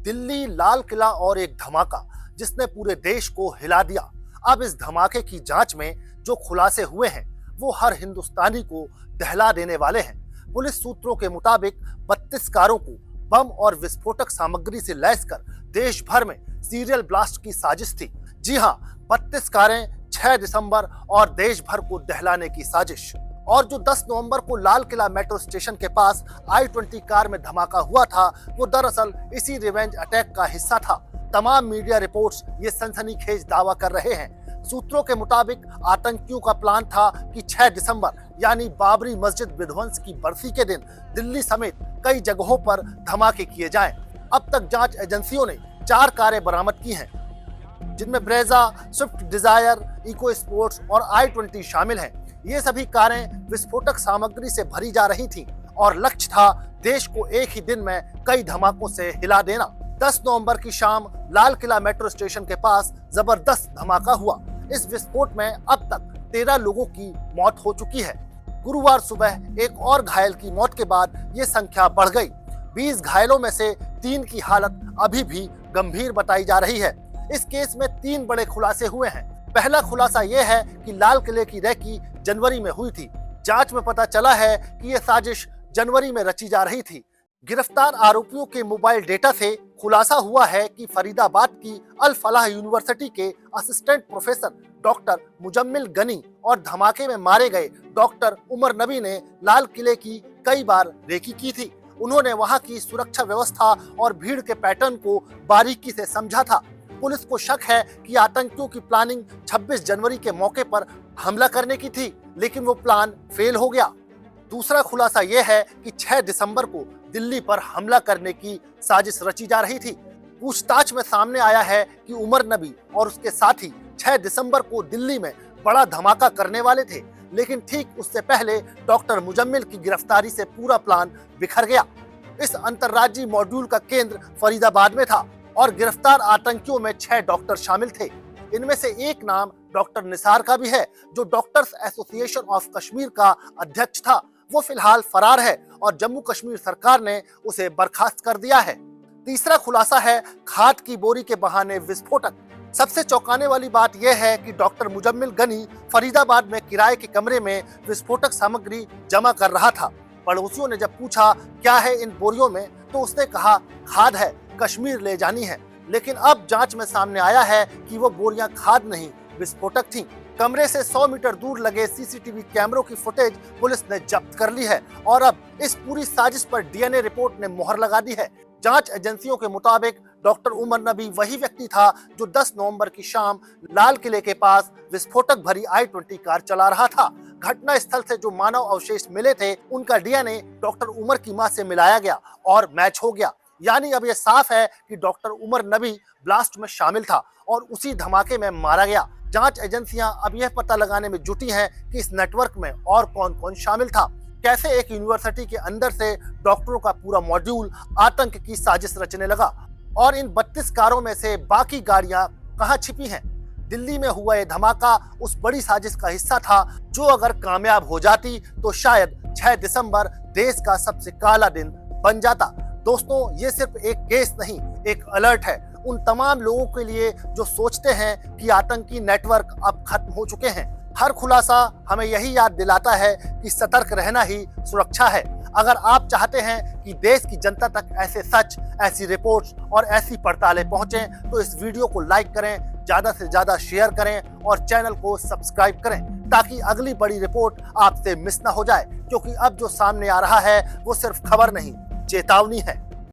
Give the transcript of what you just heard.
दिल्ली, लाल किला और एक धमाका जिसने पूरे देश को हिला दिया। अब इस धमाके की जांच में जो खुलासे हुए हैं वो हर हिंदुस्तानी को दहला देने वाले हैं। पुलिस सूत्रों के मुताबिक 32 कारों को बम और विस्फोटक सामग्री से लैस कर देश भर में सीरियल ब्लास्ट की साजिश थी। जी हां, 32 कारें 6 दिसंबर और देश भर को दहलाने की साजिश। और जो 10 नवंबर को लाल किला मेट्रो स्टेशन के पास I-20 कार में धमाका हुआ था वो दरअसल इसी रिवेंज अटैक का हिस्सा था। तमाम मीडिया रिपोर्ट्स ये सनसनीखेज दावा कर रहे हैं। सूत्रों के मुताबिक आतंकियों का प्लान था कि 6 दिसंबर यानी बाबरी मस्जिद विध्वंस की बरसी के दिन दिल्ली समेत कई जगहों पर धमाके किए जाएं। अब तक जांच एजेंसियों ने 4 कारें बरामद की हैं, जिनमें Brezza, Swift Dzire, Eco Sports और I-20 शामिल हैं। ये सभी कारें विस्फोटक सामग्री से भरी जा रही थीं और लक्ष्य था देश को एक ही दिन में कई धमाकों से हिला देना। 10 नवंबर की शाम लाल किला मेट्रो स्टेशन के पास जबरदस्त धमाका हुआ। इस विस्फोट में अब तक 13 लोगों की मौत हो चुकी है। गुरुवार सुबह एक और घायल की मौत के बाद ये संख्या बढ़ गई। 20 घायलों में से 3 की हालत अभी भी गंभीर बताई जा रही है। इस केस में 3 बड़े खुलासे हुए हैं। पहला खुलासा यह है कि लाल किले की रैकी जनवरी में हुई थी। जांच में पता चला है कि यह साजिश जनवरी में रची जा रही थी। गिरफ्तार आरोपियों के मोबाइल डेटा से खुलासा हुआ है कि फरीदाबाद की अल फलाह यूनिवर्सिटी के assistant professor doctor Muzammil Ghani और धमाके में मारे गए डॉक्टर उमर नबी ने लाल किले की कई बार रेकी की थी। उन्होंने वहां की सुरक्षा व्यवस्था और भीड़ के पैटर्न को बारीकी से समझा था। पुलिस को शक है कि आतंकियों की प्लानिंग 26 जनवरी के मौके पर हमला करने की थी, लेकिन वो प्लान फेल हो गया। दूसरा खुलासा यह है कि 6 दिसंबर को दिल्ली पर हमला करने की साजिश रची जा रही थी। पूछताछ में सामने आया है कि उमर नबी और उसके साथी 6 दिसंबर को दिल्ली में बड़ा धमाका करने वाले थे, लेकिन ठीक उससे पहले डॉक्टर मुजम्मिल की गिरफ्तारी से पूरा प्लान बिखर गया। इस अंतर्राज्यीय मॉड्यूल का केंद्र फरीदाबाद में था और गिरफ्तार आतंकियों में 6 डॉक्टर शामिल थे। इनमें से एक नाम डॉक्टर निसार का भी है, जो डॉक्टर्स एसोसिएशन ऑफ कश्मीर का अध्यक्ष था। वो फिलहाल फरार है और जम्मू कश्मीर सरकार ने उसे बर्खास्त कर दिया है। तीसरा खुलासा है खाद की बोरी के बहाने विस्फोटक। सबसे चौंकाने वाली बात यह है कि डॉक्टर मुजम्मिल गनी फरीदाबाद में किराए के कमरे में विस्फोटक सामग्री जमा कर रहा था। पड़ोसियों ने जब पूछा क्या है इन बोरियों में, तो उसने कहा खाद है, कश्मीर ले जानी है। लेकिन अब जांच में सामने आया है कि वो बोरियां खाद नहीं, विस्फोटक थीं। कमरे से 100 मीटर दूर लगे सीसीटीवी कैमरों की फुटेज पुलिस ने जब्त कर ली है और अब इस पूरी साजिश पर डीएनए रिपोर्ट ने मुहर लगा दी है। जांच एजेंसियों के मुताबिक डॉक्टर उमर नबी वही व्यक्ति था जो 10 नवंबर की शाम लाल किले के पास विस्फोटक भरी I-20 कार चला रहा था। घटना स्थल से जो मानव अवशेष मिले थे उनका डीएनए डॉक्टर उमर की मां से मिलाया गया और मैच हो गया। यानी अब यह साफ है कि डॉक्टर उमर नबी ब्लास्ट में शामिल था और उसी धमाके में मारा गया। जांच एजेंसियां अब यह पता लगाने में जुटी हैं कि इस नेटवर्क में और कौन कौन शामिल था। कैसे एक यूनिवर्सिटी के अंदर से डॉक्टरों का पूरा मॉड्यूल आतंक की साजिश रचने लगा और इन 32 कारों में से बाकी गाड़ियां कहां छिपी हैं। दिल्ली में हुआ यह धमाका उस बड़ी साजिश का हिस्सा था जो अगर कामयाब हो जाती तो शायद 6 दिसंबर देश का सबसे काला दिन बन जाता। दोस्तों, ये सिर्फ एक केस नहीं, एक अलर्ट है उन तमाम लोगों के लिए जो सोचते हैं कि आतंकी नेटवर्क अब खत्म हो चुके हैं। हर खुलासा हमें यही याद दिलाता है कि सतर्क रहना ही सुरक्षा है। अगर आप चाहते हैं कि देश की जनता तक ऐसे सच, ऐसी रिपोर्ट्स और ऐसी पड़तालें पहुंचें, तो इस वीडियो को लाइक करें, ज्यादा से ज्यादा शेयर करें और चैनल को सब्सक्राइब करें ताकि अगली बड़ी रिपोर्ट आपसे मिस ना हो जाए। क्योंकि अब जो सामने आ रहा है वो सिर्फ खबर नहीं, चेतावनी है।